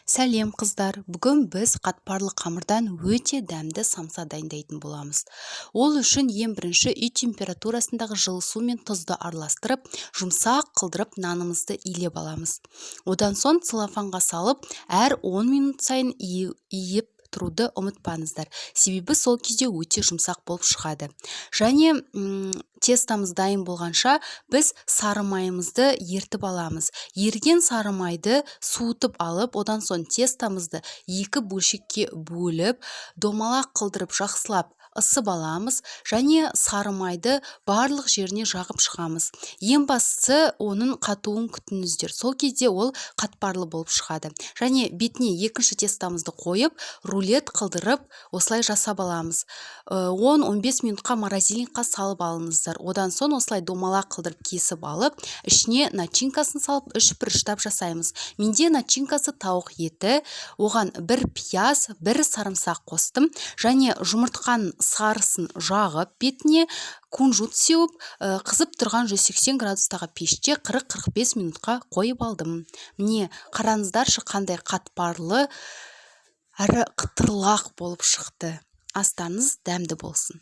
Сәлем қыздар, бүгін біз қатпарлы қамырдан өте дәмді самса дайындайтын боламыз. Ол үшін ең бірінші үй температурасындағы жылы су мен тұзды араластырып, жұмсақ қылдырып нанымызды илеп аламыз. Одан соң целлофанға салып, әр 10 минут сайын иіп тұруды ұмытпаңыздар. Себебі сол кезде өте жұмсақ болып шығады. Және тестамыз дайын болғанша біз сары майымызды ертіп аламыз. Ерген сары майды суытып алып, одан соң тестамызды 2 бөлшекке бөліп, домалақ қылдырып жақсылап ысып аламыз және сары майды барлық жеріне жағып шығамыз. Ең бастысы оның қатуын күтіңіздер. Сол кезде ол қатпарлы болып шығады. Және бетіне екінші тестамызды қойып, рулет қылдырып, осылай жасап аламыз. 10-15 минутқа морозильникқа салып алыңыздар. Одан соң осылай домалақ қылдырып кесіп алып, ішіне начинкасын салып, 3 бұрыштап жасаймыз. Менде начинкасы тауық еті, оған 1 пияз, 1 сарымсақ қостым және жұмыртқаның сарысын жағып, бетіне кунжут сеуіп, қызып тұрған 180 градустағы пеште 40-45 минутқа қойып алдым. Міне, қараңыздаршы қандай қатпарлы әрі қытырлақ болып шықты. Астарыңыз дәмді болсын.